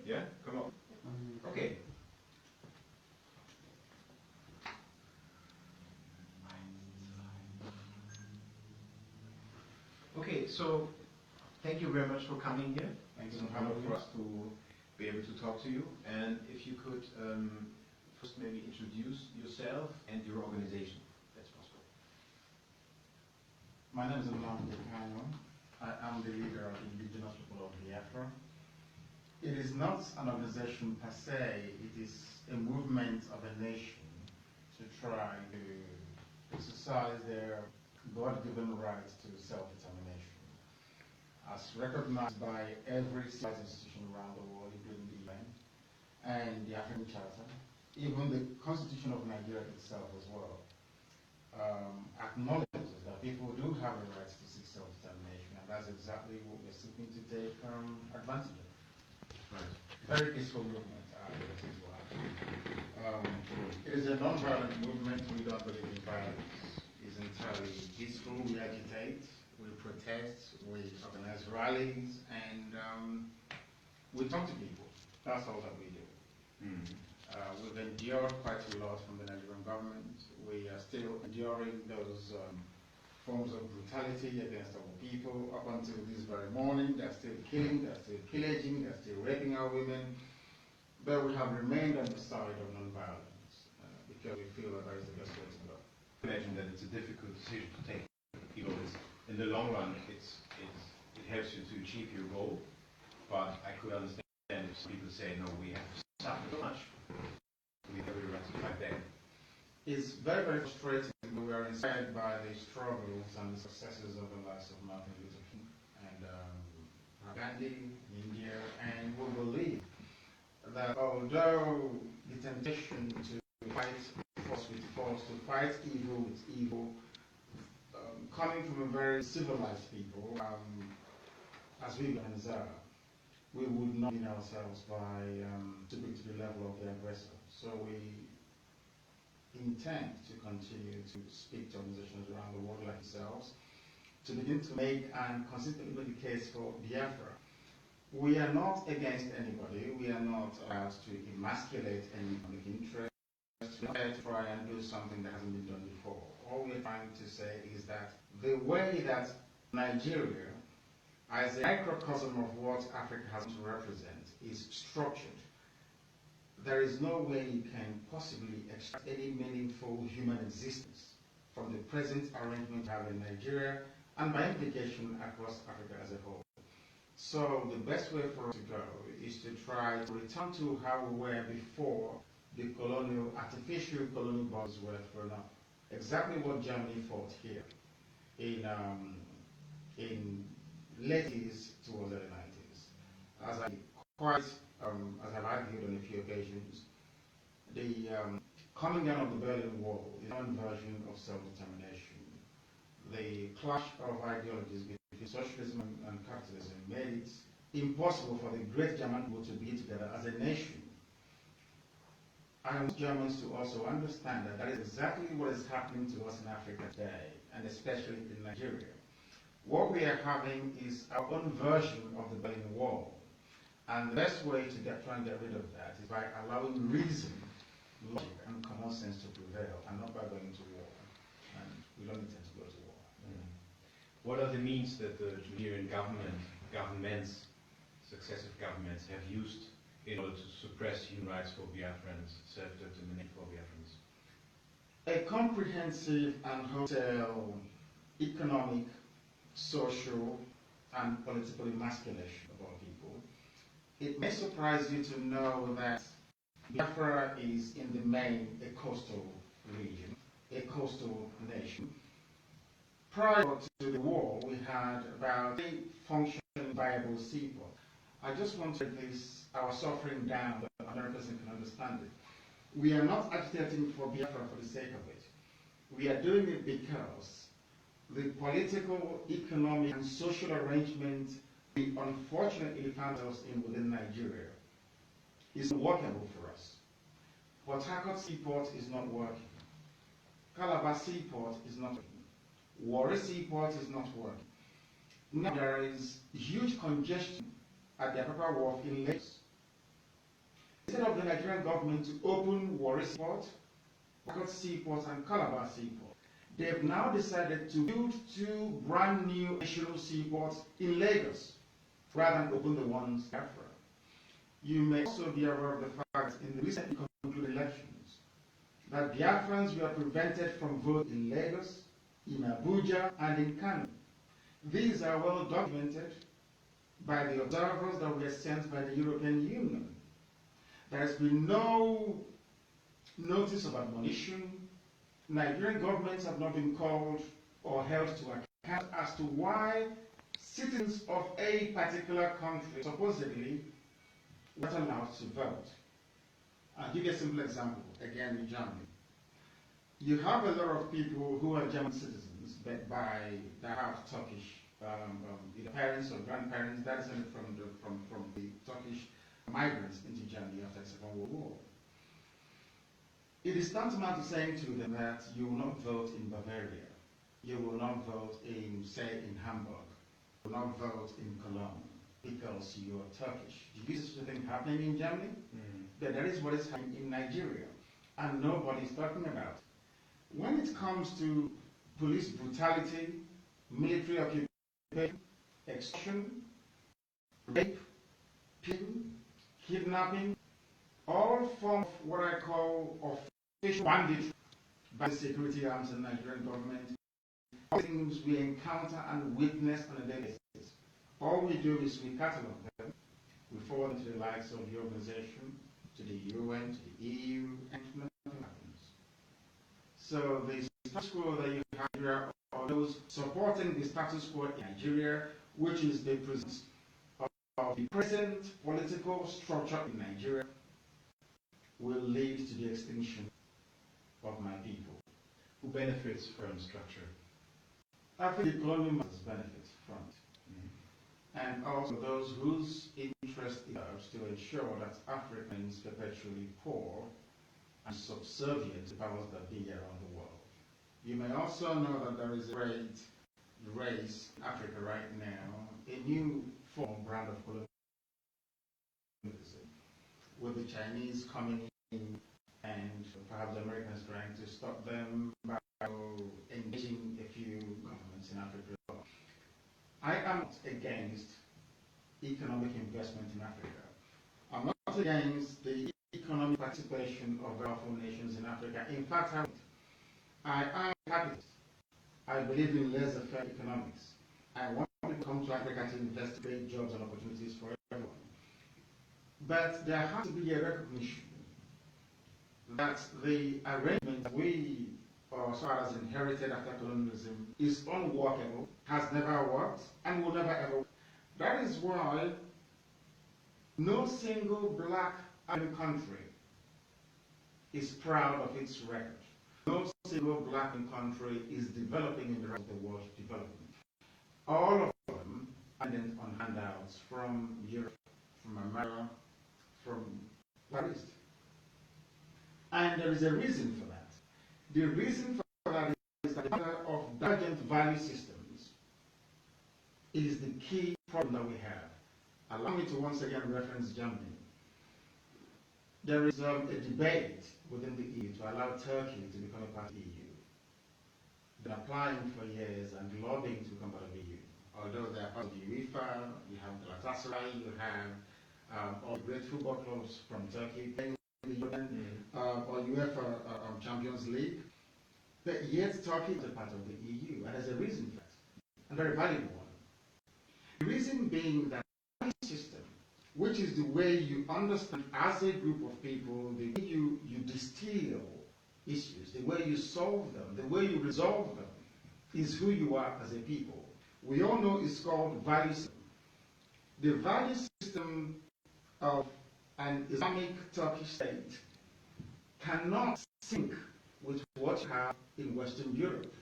Yeah, come on. Okay. Okay, so thank you very much for coming here. Thanks for us to be able to talk to you. And if you could first maybe introduce yourself and your organization, if that's possible. My name is Nnamdi Kanu. I am the leader of the indigenous people of Biafra. It is not an organization per se, it is a movement of a nation to try to exercise their God-given right to self-determination, as recognized by every civilized institution around the world, including the UN and the African Charter, even the Constitution of Nigeria itself as well, acknowledges that people do have the right to seek self-determination, and that's exactly what we're seeking to take advantage of. Right. Very peaceful movement. It is a non-violent movement. We don't believe in violence. It's entirely peaceful. We agitate, we protest, we organize rallies, and we talk to people. That's all that we do. We've endured quite a lot from the Nigerian government. We are still enduring those forms of brutality against our people up until this very morning. They're still killing, they're still pillaging, they're still raping our women. But we have remained on the side of non-violence because we feel that that is the best way to go. I imagine that it's a difficult decision to take. In the long run, it helps you to achieve your goal. But I could understand if some people say, no, we have to suffer so much. We have the right to fight back. It's very, very frustrating. We are inspired by the struggles and the successes of the likes of Martin Luther King and Gandhi in India, and we believe that although the temptation to fight force with force, to fight evil with evil, coming from a very civilized people, as we are, we would not in ourselves by stooping to the level of the aggressor. So we intend to continue to speak to organizations around the world like yourselves to begin to make and consistently make the case for Biafra. We are not against anybody. We are not out to emasculate any public interest. We are to try and do something that hasn't been done before. All we're trying to say is that the way that Nigeria, as a microcosm of what Africa has to represent, is structured, there is no way you can possibly extract any meaningful human existence from the present arrangement we have in Nigeria and by implication across Africa as a whole. So the best way for us to go is to try to return to how we were before the artificial colonial borders were thrown up. Exactly what Germany fought here in late 80s towards the 90s. As I've argued on a few occasions, the coming down of the Berlin Wall is one version of self-determination. The clash of ideologies between socialism and capitalism made it impossible for the great German people to be together as a nation. I want Germans to also understand that that is exactly what is happening to us in Africa today, and especially in Nigeria. What we are having is our own version of the Berlin Wall. And the best way to try and get rid of that is by allowing reason, logic, and common sense to prevail, and not by going to war. And we don't intend to go to war. What are the means that the Nigerian governments, successive governments, have used in order to suppress human rights for Biafrans, self-determination for Biafrans? A comprehensive and wholesale economic, social, and political emasculation of our people. It may surprise you to know that Biafra is in the main a coastal region, a coastal nation. Prior to the war, we had about 3 functioning viable seaports. I just want to place our suffering down so that another person can understand it. We are not agitating for Biafra for the sake of it. We are doing it because the political, economic, and social arrangement we unfortunately found ourselves in within Nigeria is workable for us. Port Harcourt Seaport is not working. Calabar Seaport is not working. Warri Seaport is not working. Now there is huge congestion at the Apapa Wharf in Lagos. instead of the Nigerian government to open Warri Seaport, Port Seaport and Calabar Seaport, they've now decided to build two brand new additional seaports in Lagos rather than open the ones in Biafra. You may also be aware of the fact in the recently concluded elections that Biafrans were prevented from voting in Lagos, in Abuja, and in Kanu. These are well documented by the observers that were sent by the European Union. There has been no notice of admonition. Nigerian governments have not been called or held to account as to why citizens of a particular country supposedly were not allowed to vote. I'll give you a simple example, again in Germany. You have a lot of people who are German citizens, but that have Turkish either parents or grandparents that descended from the Turkish migrants into Germany after the Second World War. It is tantamount to saying to them that you will not vote in Bavaria, you will not vote in, say, in Hamburg, you will not vote in Cologne because you are Turkish. Do you see such a thing happening in Germany? But that is what is happening in Nigeria, and nobody is talking about it. When it comes to police brutality, military occupation, extortion, rape, killing, kidnapping, all forms of what I call official banditry by the security arms and Nigerian government, all things we encounter and witness on a daily basis. All we do is we catalog them, we forward them to the likes of the organization, to the UN, to the EU, and nothing happens. So the status quo that you have here are those supporting the status quo in Nigeria, which is the presence of the present political structure in Nigeria, will lead to the extinction of my people. Who benefits from structure? I think the colonial masters benefit from it. And also those whose interest is to ensure that Africa remains perpetually poor and subservient to powers that be around the world. You may also know that there is a great race in Africa right now, a new form, brand of colonialism, with the Chinese coming in and perhaps the Americans trying to stop them by engaging a few governments in Africa. I am not against economic investment in Africa. I'm not against the economic participation of powerful nations in Africa. In fact, I am a capitalist. I believe in laissez-faire economics. I want people to come to Africa to invest, to create jobs and opportunities for everyone. But there has to be a recognition that the arrangement that we, or as far as inherited after colonialism, is unworkable, has never worked, and will never ever work. That is why no single black African country is proud of its record. No single black country is developing in the rest of the world development. All of them are dependent on handouts from Europe, from America, from Paris. And there is a reason for that. The reason for that is that the matter of divergent value systems is the key problem that we have. Allow me to once again reference Germany. There is a debate within the EU to allow Turkey to become a part of the EU. They've been applying for years and lobbying to become part of the EU. Although they are part of the UEFA, you have Galatasaray, you have all the great football clubs from Turkey playing in the European or UEFA Champions League. But yet Turkey is a part of the EU, and there's a reason for that, a very valuable one. The reason being that the system, which is the way you understand as a group of people, the way you distill issues, the way you solve them, the way you resolve them, is who you are as a people. We all know it's called value system. The value system of an Islamic Turkish state cannot sync with what you have in Western Europe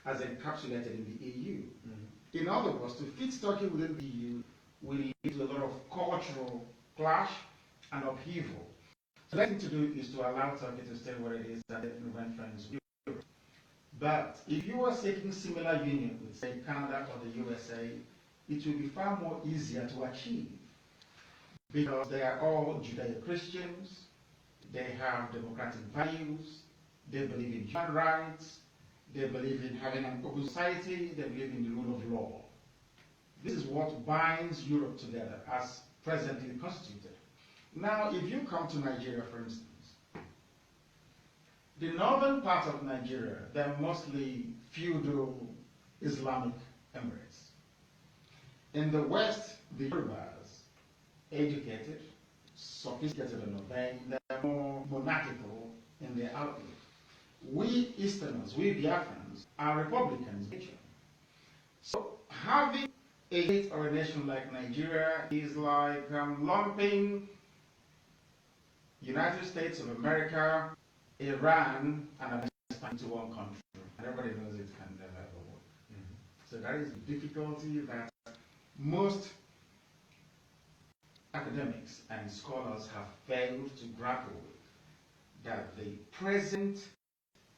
as encapsulated in the EU. In other words, to fit Turkey within the EU will lead to a lot of cultural clash and upheaval. So the thing to do is to allow Turkey to stay where it is and then remain friends with Europe. But if you are seeking similar union with, say, Canada or the USA, it will be far more easier to achieve. because they are all Judeo-Christians, they have democratic values, they believe in human rights, they believe in having an open society, they believe in the rule of law. This is what binds Europe together as presently constituted. Now, if you come to Nigeria, for instance, the northern part of Nigeria, they're mostly feudal Islamic emirates. In the west, the Yorubas, educated, sophisticated and obeying, they're more monarchical in their outlook. We Easterners, we Biafrans, are Republicans. So having a state or a nation like Nigeria is like lumping United States of America, Iran, and Afghanistan into one country. And everybody knows it can never ever work. So that is the difficulty that most academics and scholars have failed to grapple with, that the present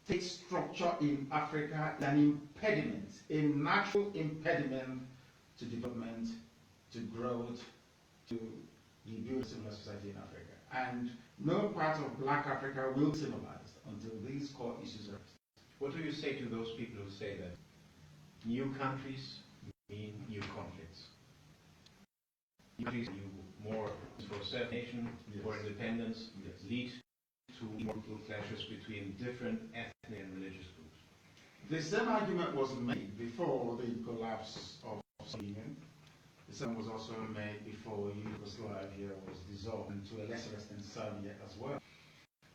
state structure in Africa is an impediment, a natural impediment to development, to growth, to the build civil society in Africa. And no part of Black Africa will be civilized until these core issues are addressed. What do you say to those people who say that new countries mean new conflicts? New countries more for self-nation, yes, for independence, yes, lead to more brutal clashes between different ethnic and religious groups. The same argument was made before the collapse of the Soviet Union. The same was also made before Yugoslavia was dissolved, and to a lesser extent Serbia as well.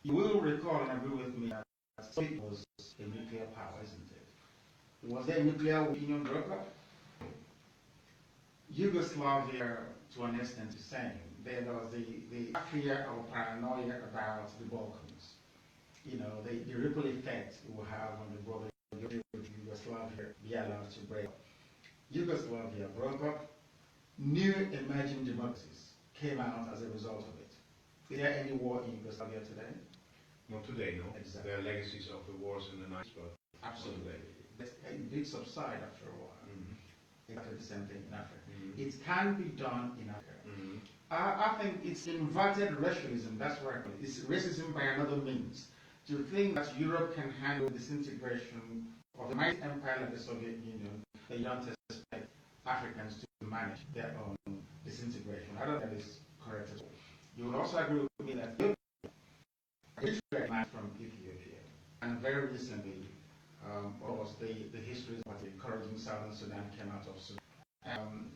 You will recall and agree with me that Soviet was a nuclear power, isn't it? Was there a nuclear union broke up? Yugoslavia, to an extent, is the same. There was the fear or paranoia about the Balkans. You know, the ripple effect it will have on the broader Yugoslavia be allowed to break up. Yugoslavia broke up. New emerging democracies came out as a result of it. Is there any war in Yugoslavia today? Not today, no. Exactly. There are legacies of the wars in the 90s, but absolutely. It did subside after a while. Exactly the same thing in Africa. It can be done in Africa. I think it's inverted racialism, that's what I call it. It's racism by another means. To think that Europe can handle disintegration of the mighty empire like the Soviet Union, that you don't expect Africans to manage their own disintegration. I don't think that is correct at all. You would also agree with me that Ethiopia from Ethiopia, and very recently, what was the history of encouraging Southern Sudan came out of Sudan,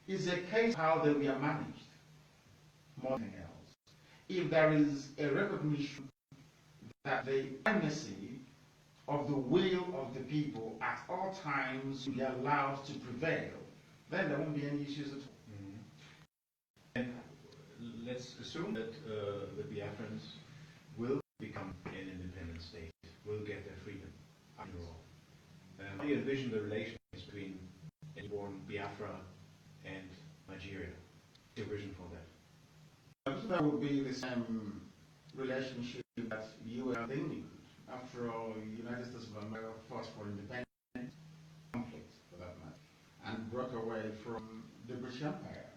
is a case how they were managed more than else. If there is a recognition that the primacy of the will of the people at all times will be allowed to prevail, then there won't be any issues at all. And let's assume that the Biafrans will become an independent state, will get their freedom after all. How do you envision the relations between a born Biafra and Nigeria? What's your vision for that? That would be the same relationship that you and England. After all, the United States of America fought for independence, conflict for that matter, and broke away from the British Empire.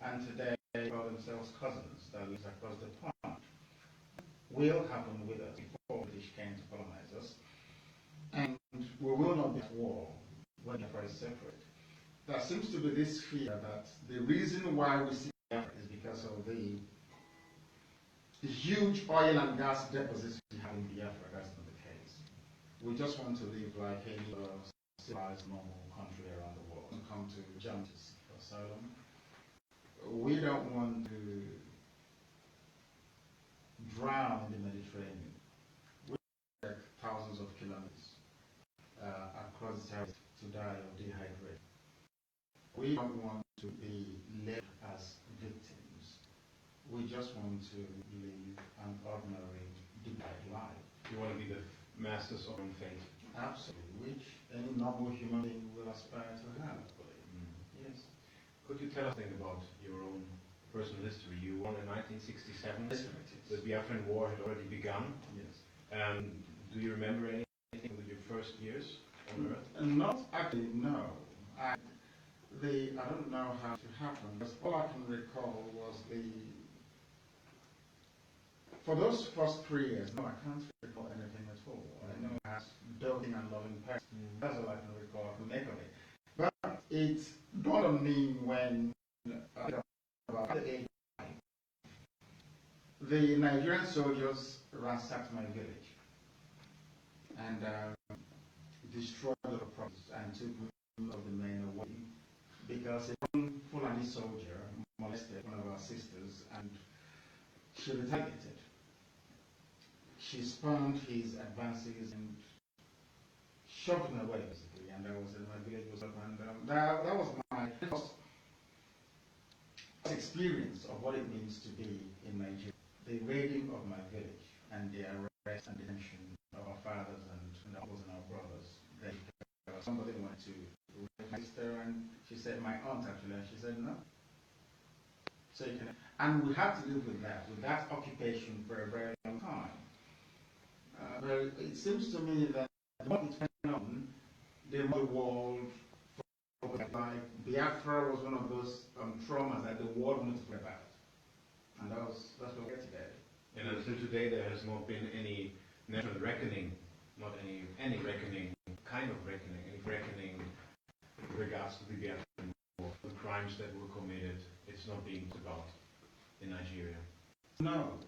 And today they call themselves cousins that live across the pond. Will happen with us before the British came to colonize us. And we will not be at war when Biafra is separate. There seems to be this fear that the reason why we see Biafra is because of the huge oil and gas deposits we have in Biafra. That's not the case. We just want to live like any other civilized, normal country around the world and come to Germany to seek asylum. We don't want to drown in the Mediterranean. We trek thousands of kilometers across the territory to die of dehydration. We don't want to be left as victims. We just want to live an ordinary, dignified life. You want to be the masters of your own fate? Absolutely, which any noble human being will aspire to have, I believe. Yes. Could you tell us something about your own personal history? You won in 1967. Yes. The Biafran War had already begun. Yes. Do you remember anything with your first years on Earth? Not actually, no. I don't know how it happened, but all I can recall was for those first 3 years, no, I can't recall anything at all. I know I was doting and loving parents. That's all I can recall, I can make of it. But it dawned on me when, about the age of 5, the Nigerian soldiers ransacked my village and destroyed the properties and took most of the men away because a young Fulani soldier molested one of our sisters and she retaliated. She spurned his advances and shoved him away, basically, and my village was up, and that was my first experience of what it means to be in Nigeria. The raiding of my village and the arrest and detention of our fathers and uncles and our brothers. Somebody went to rape my sister, and she said, my aunt actually, and she said no. So you can, and we have to live with that occupation for a very long time. But it seems to me that the more it went on, the more the world, like Biafra was one of those traumas that the world wanted to forget about. And that's what we get today. And until today there has not been any national reckoning, not any reckoning, kind of reckoning, any reckoning with regards to the Biafran war, the crimes that were committed. It's not being talked about in Nigeria. No.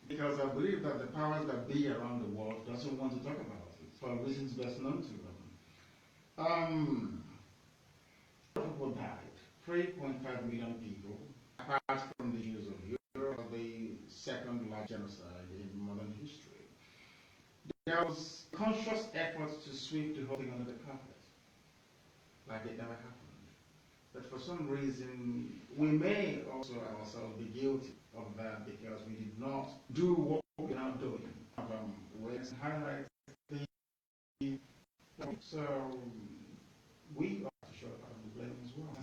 Because I believe that the powers that be around the world doesn't want to talk about it for reasons best known to them. People died, 3.5 million people, apart from the Jews of Europe, the second largest genocide in modern history. There was conscious effort to sweep the whole thing under the carpet, like it never happened. But for some reason, we may also ourselves be guilty of that because we did not do what we're now doing. Let's highlight so we ought to show part of the blame as well.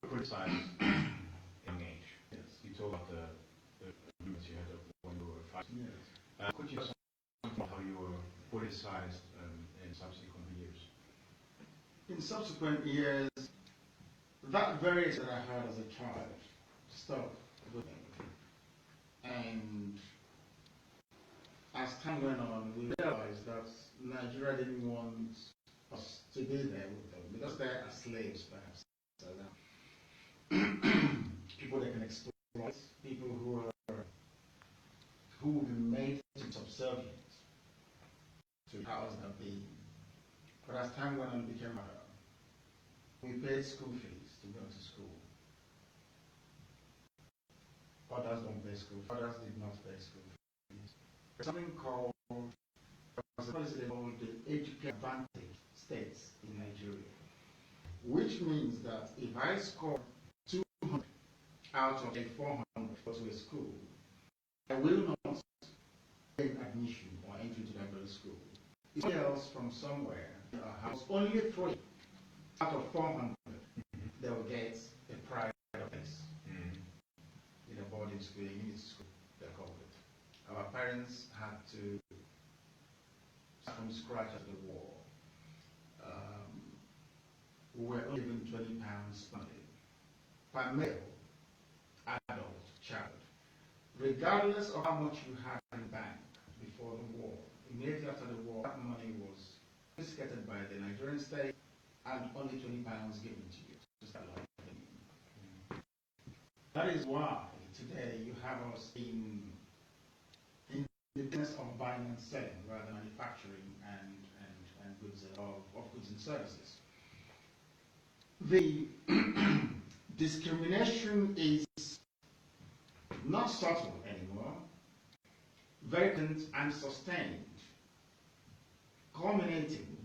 Criticize young age. Yes. You told about the agreements you had when you were 5. Yes. Could you tell us about how you were politicized in subsequent years? In subsequent years, that very that I heard as a child stopped with me. And as time went on, we realized that Nigeria didn't want us to be there with them because they are slaves, perhaps. So people that can exploit, people who will be made to subservient to powers that be. But as time went on, it became harder. We paid school fees to go to school. Others don't pay school fees. Others did not pay school fees. There's something called the education advantage states in Nigeria, which means that if I score 200 out of a 400 to a school, I will not gain admission or entry to that very school. If somebody else from somewhere has only 3 out of 400, they will get a private place in a boarding school, a unit school, they call it. Our parents had to start from scratch at the war. We were only given £20 money per male, adult, child, regardless of how much you had in the bank before the war. Immediately after the war, that money was confiscated by the Nigerian state and only £20 given to you. That is why today you have us in the business of buying and selling rather than manufacturing and goods of goods and services. The discrimination is not subtle anymore, very potent and sustained, culminating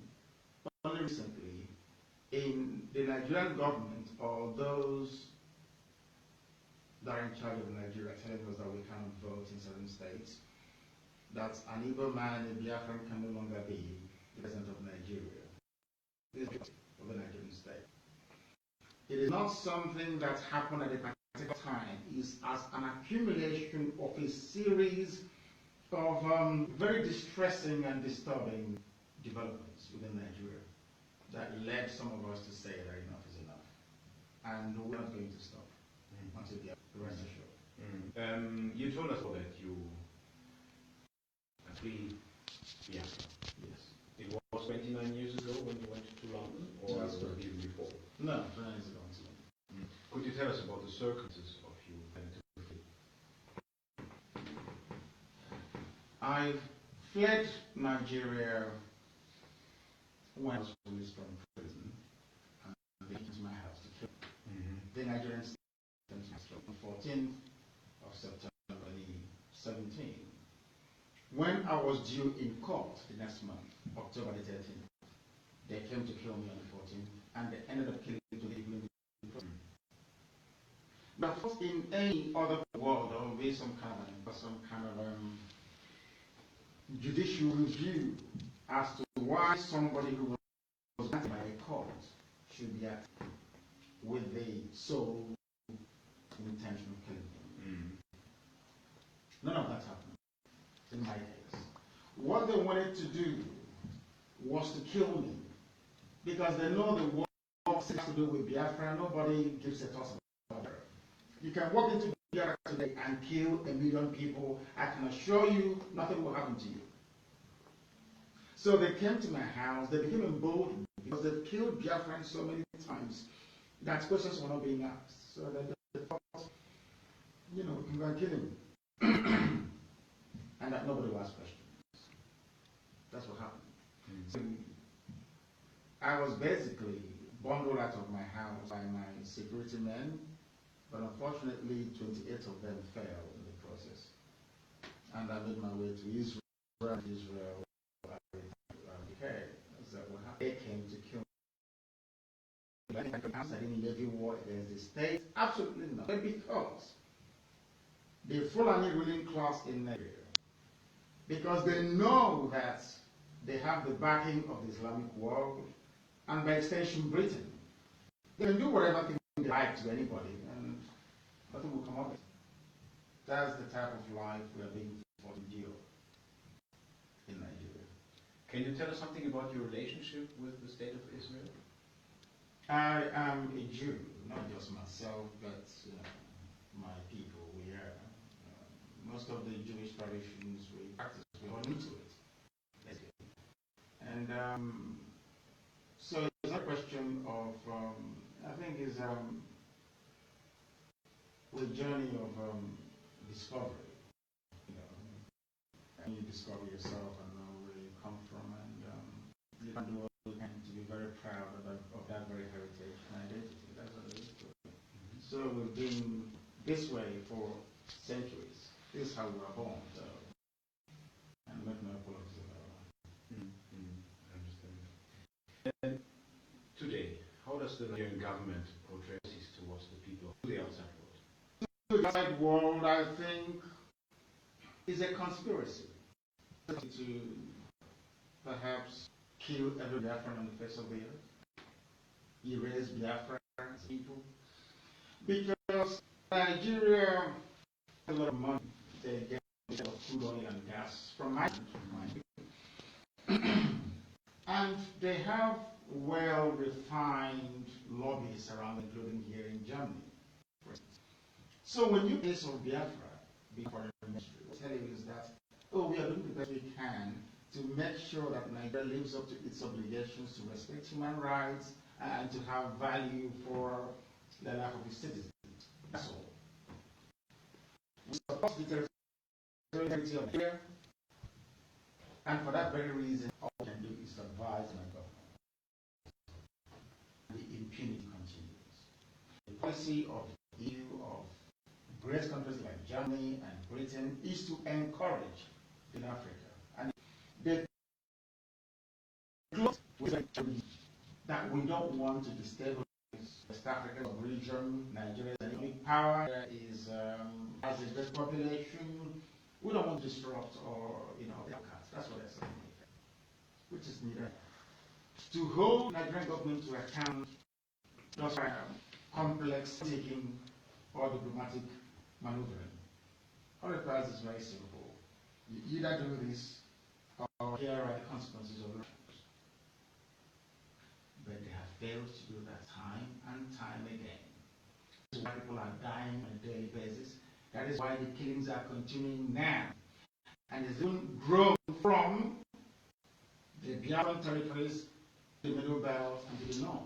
only recently in the Nigerian government or those that are in charge of Nigeria telling us that we cannot vote in certain states, that an Igbo man, a Biafran, can no longer be the president of Nigeria. This is of the Nigerian state. It is not something that happened at a particular time. It is as an accumulation of a series of very distressing and disturbing developments within Nigeria that led some of us to say that enough is enough. and we're not going to stop until the rest assured. You told us that you free Biafra. Yes. It was 29 years ago when you went to London, or That's correct. even before? No, 29 years ago. Could you tell us about the circumstances of you having to flee? I fled Nigeria when I was released from prison, and they came to my house to kill me. The Nigerian state on the 14th of September 2017. When I was due in court the next month, October the 13th, they came to kill me on the 14th, and they ended up killing me to the evening. But of course, in any other world, there will be some kind of judicial review as to why somebody who was granted by a court should be acting with the sole intention of killing him. None of that happened in my case. What they wanted to do was to kill me, because they know the war has to do with Biafra. Nobody gives a toss about it. You can walk into Biafra today and kill 1 million people. I can assure you nothing will happen to you. So they came to my house. They became emboldened because they've killed Biafrans so many times that questions were not being asked. So they thought, we can go and kill him. And that nobody will ask questions. That's what happened. So I was basically bundled out of my house by my security men, but unfortunately 28 of them fell in the process. And I made my way to Israel. Okay, so what happened? They came to kill me. I didn't levy war against the state. Absolutely not. But because the Fulani ruling class in Nigeria, because they know that they have the backing of the Islamic world, and by extension Britain, they can do whatever thing they like to anybody, and nothing will come of it. That's the type of life we are being forced to endure in Nigeria. Can you tell us something about your relationship with the State of Israel? I am a Jew, not just myself, but my people. We are. Most of the Jewish traditions we practice, we hold into it. And so it's a question of, I think it's a journey of discovery. And you discover yourself and know where you come from, and you can do all you can to be very proud of that very heritage and identity. That's what it is. So we've been this way for centuries. This is how we were born, so, and make no apologies about that. I understand. And today, how does the Nigerian government portray this towards the people of the outside world? The outside world, I think, is a conspiracy to perhaps kill every Biafran on the face of the earth, erase Biafra as people, because Nigeria has a lot of money. They get a lot of crude oil and gas from my and they have well-refined lobbies around, including here in Germany. So when you case of Biafra, the foreign ministry will tell you is that, we are doing the best we can to make sure that Nigeria lives up to its obligations to respect human rights and to have value for the life of its citizens. That's all. We support the territoriality of Nigeria, and for that very reason, all we can do is to advise my government. The impunity continues. The policy of the EU, of great countries like Germany and Britain, is to encourage in Africa. And they close with that we don't want to destabilize West African region. Nigeria is the only power is has a great population. We don't want to disrupt or the outcasts. That's what they're saying. Which is needed. To hold Nigerian government to account just by complex taking or diplomatic maneuvering. All it requires is very simple. You either do this or here are the consequences of it. But they have failed to do that time and time again. why people are dying on a daily basis. That is why the killings are continuing now. And it's even grown from the Biafran territories, the middle belt, and to the north.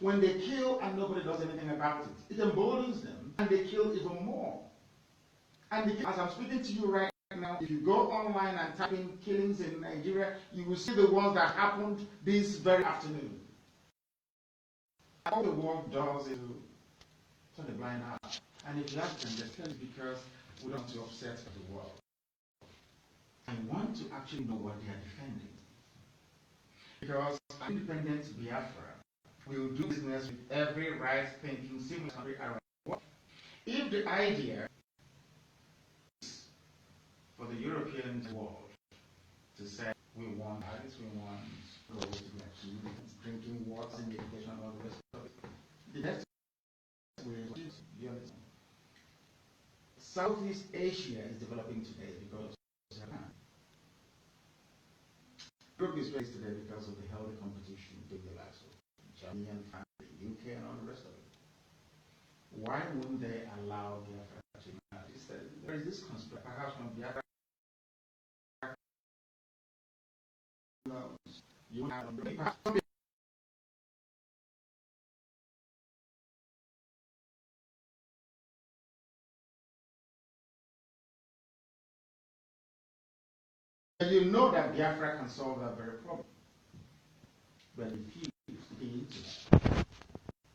When they kill and nobody does anything about it, it emboldens them, and they kill even more. And as I'm speaking to you right now, if you go online and type in killings in Nigeria, you will see the ones that happened this very afternoon. All the world does is turn a blind eye. And if you ask them, they tell you because we don't want to upset the world. I want to actually know what they are defending. Because independent Biafra will do business with every right-thinking civil country around the world. If the idea is for the European world to say we want rights, we want goals to be achieved, drinking water, and education, and all the rest of it, the next way is you understand. Southeast Asia is developing today because of Japan. Europe is raised today because of the healthy competition with the likes of Germany and France, UK, and all the rest of it. Why wouldn't they allow Biafra to emerge? There is this conspiracy, perhaps from Biafra. You have you know that Biafra can solve that very problem. But if you get into that,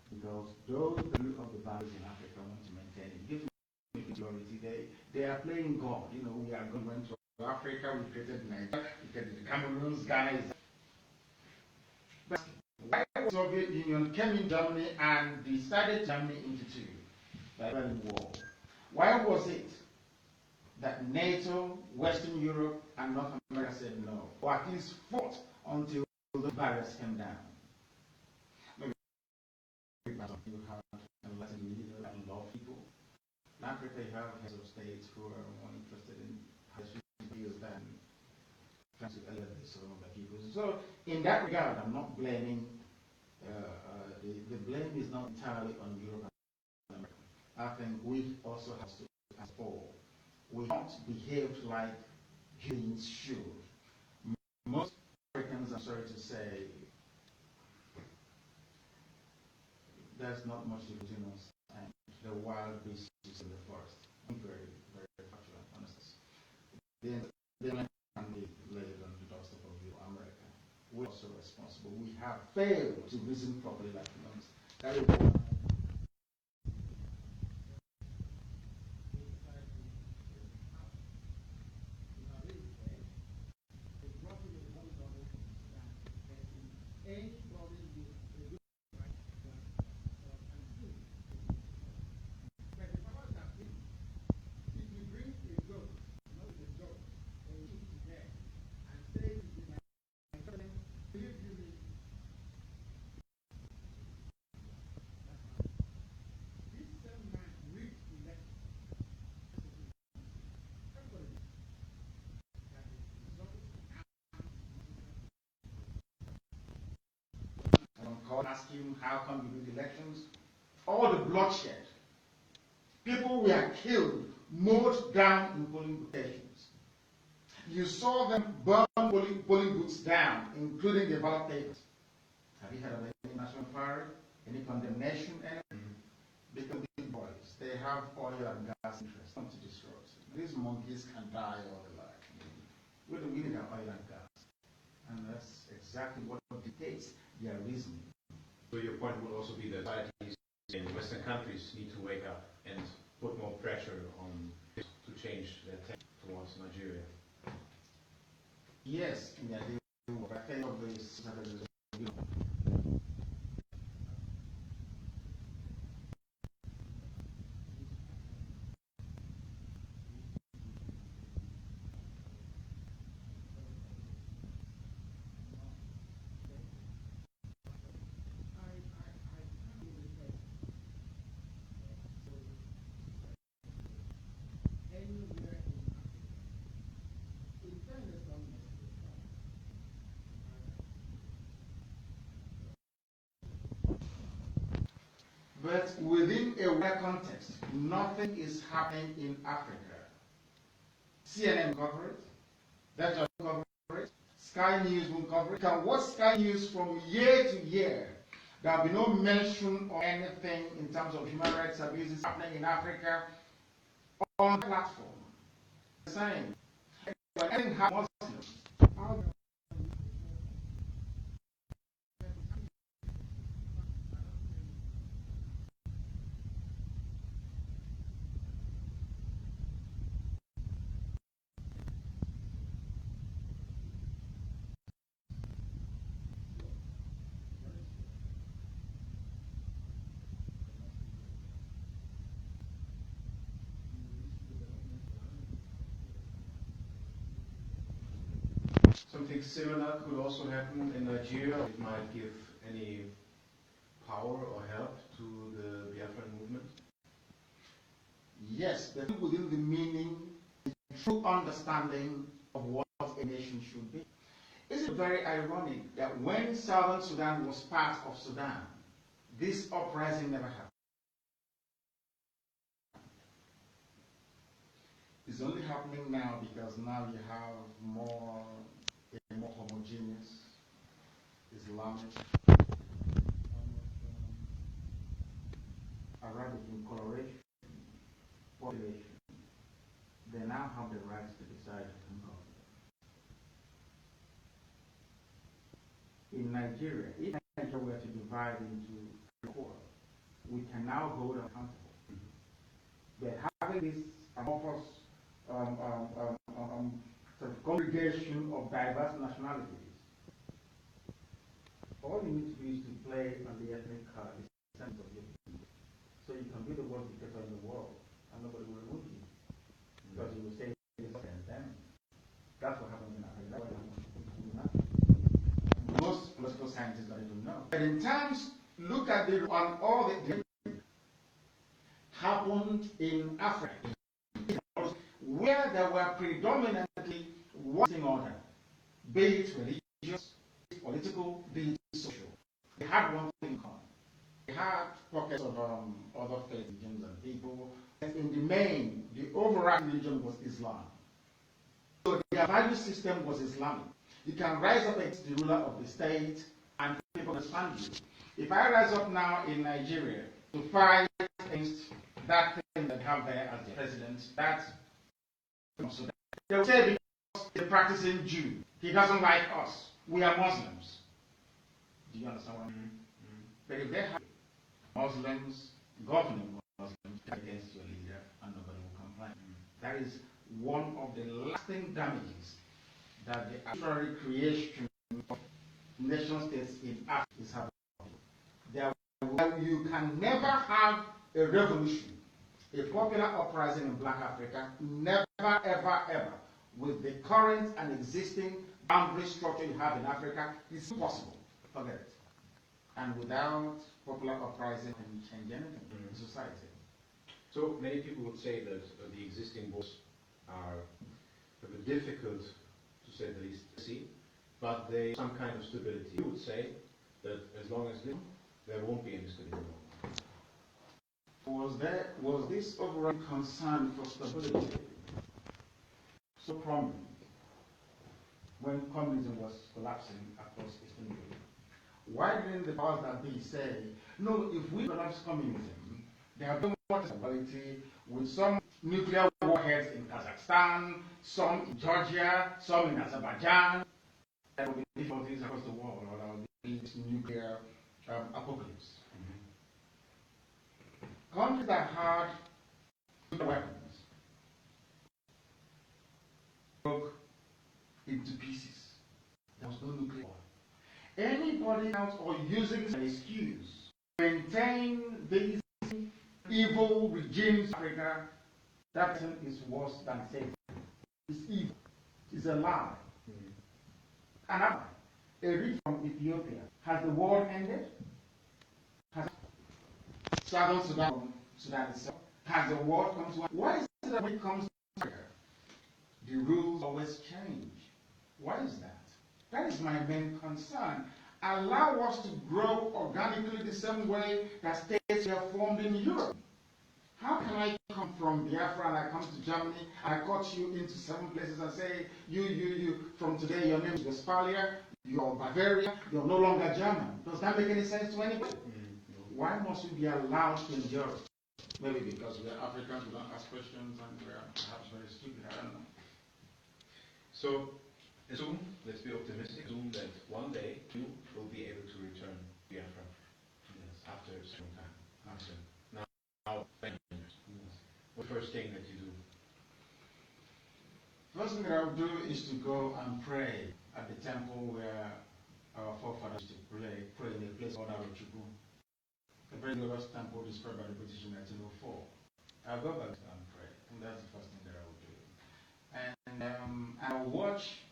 because those of the values in Africa want to maintain it, give them majority, they are playing God. You know, we are going to Africa, we created Nigeria, we created the Cameroons, Ghana. But why the Soviet Union came in Germany and divided Germany into two by the Berlin Wall? Why was it that NATO, Western Europe, and North America said no, or at least fought until the barriers came down? Maybe you have enlightened leaders and law people. In Africa, you have heads of states who are more interested in how deals than trying to elevate some of the people. So, in that regard, I'm not blaming. The blame is not entirely on Europe and America. I think we also have to, as all, we not behaved like humans should. Most Americans, I'm sorry to say, there's not much between us and the wild beasts in the forest. I'm very, very factual and honest. They can be laid on the doorstep of America. We're also responsible. We have failed to reason properly like humans. That is why ask him how come you do the elections, all the bloodshed, people were killed, mowed down in polling stations. You saw them burn polling booths down, including the ballot papers. Have you heard of any national inquiry, any condemnation? Because these boys, they have oil and gas interests, not to destroy it. These monkeys can die all they like. We need our oil and gas. And that's exactly what dictates their reasoning. So your point would also be that societies in Western countries need to wake up and put more pressure on to change their tech towards Nigeria. Yes, in the idea of I think of this. But within a wider context, nothing is happening in Africa. CNN will cover it, that will cover it, Sky News will cover it. You can watch Sky News from year to year. There will be no mention of anything in terms of human rights abuses happening in Africa on the platform. The same. When anything happens, Something similar could also happen in Nigeria. It might give any power or help to the Biafra movement. yes, but within the meaning, the true understanding of what a nation should be. Is it very ironic that when Southern Sudan was part of Sudan, this uprising never happened? It's only happening now because now you have a more homogeneous Islamic, Arabic in coloration population. They now have the rights to decide who governs. In Nigeria, if Nigeria were to divide into four, we can now hold accountable. But having this amorphous sort of congregation of diverse nationalities, all you need to do is to play on the ethnic card, the sense of your people. So you can be the worst dictator in the world, and nobody will remove you. Because you will say this and them. That's what happens in Africa. Most political scientists don't even know. But in terms, look at on all the happened in Africa, where there were predominantly one order, be it religious, political, be it social. They had one thing in common. They had pockets of other faith religions and people. And in the main, the overall religion was Islam. So their value system was Islamic. You can rise up against the ruler of the state and people understand you. If I rise up now in Nigeria to fight against that thing that have there as the president, that's so they will say because he's a practicing Jew, he doesn't like us. We are Muslims. Do you understand what I mean? But if they have Muslims, governing Muslims against your leader, and nobody will complain. That is one of the lasting damages that the arbitrary creation of nation states in Africa is having. You can never have a revolution, a popular uprising in Black Africa, never, ever, ever, with the current and existing boundary structure you have in Africa, it's impossible. Forget it. And without popular uprising, can change anything in society. So many people would say that the existing borders are a bit difficult, to say the least, to see, but they have some kind of stability. You would say that as long as there won't be any stability. Was this overall concern for stability so prominent when communism was collapsing across Eastern Europe? Why didn't the powers that be say, no, if we collapse communism, there will be more stability with some nuclear warheads in Kazakhstan, some in Georgia, some in Azerbaijan. There will be difficulties across the world, or there will be this nuclear apocalypse. Countries that had nuclear weapons broke into pieces. There was no nuclear war. Anybody else or using an excuse to maintain these evil regimes in Africa, that person is worse than Satan. It's evil. It's a lie. Another, a read from Ethiopia. Has the war ended? Has Southern Sudan itself? Has the war come to an end? Why is it that when it comes to Africa, the rules always change? Why is that? That is my main concern. allow us to grow organically the same way that states were formed in Europe. How can I come from Biafra and I come to Germany and I cut you into 7 places and say, you, from today your name is Westphalia, you're Bavaria, you're no longer German? Does that make any sense to anybody? Why must we be allowed to endure it? Maybe because we are Africans, we don't ask questions, and we are perhaps very stupid, I don't know. So, assume, let's be optimistic, assume that one day you will be able to return to Biafra. Yes. After a certain time. After. Now, what first thing that you do? First thing that I would do is to go and pray at the temple where our forefathers used to pray in a place called Arochukwu. A very glorious temple described by the British in 1904. I'll go back and pray. I think that's the first thing that I would do. And I'll watch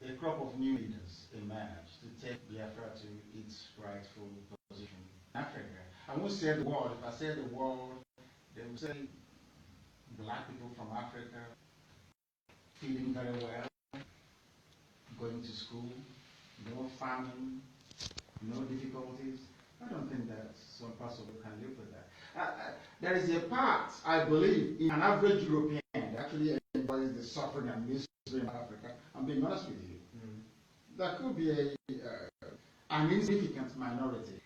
a crop of new leaders emerge to take Biafra to its rightful position in Africa. I won't say the world. If I say the world, they will say black people from Africa feeding very well, going to school, no famine, no difficulties. I don't think that some parts of you can live with that. There is a part, I believe, in an average European that actually enjoys the suffering and misery in Africa. I'm being honest with you. There could be an insignificant minority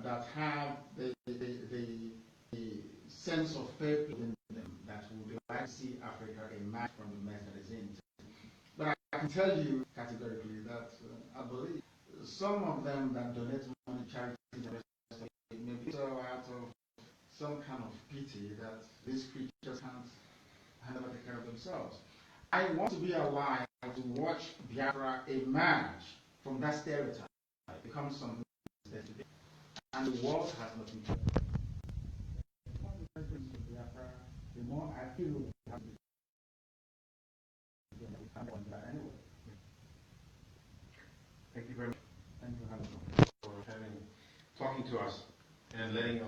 that have the sense of faith within them that would like to see Africa emerge from the mess that is in. But I can tell you categorically that I believe some of them that donate money to charities and the rest of it may be so out of some kind of pity that these creatures can't handle take care of themselves. I want to be alive to watch Biafra emerge from that stereotype, become something that's today. And the world has nothing to do. The more we focus on Biafra, the more I feel we have to do that anyway. Thank you very much. Thank you, Hannah, for talking to us and letting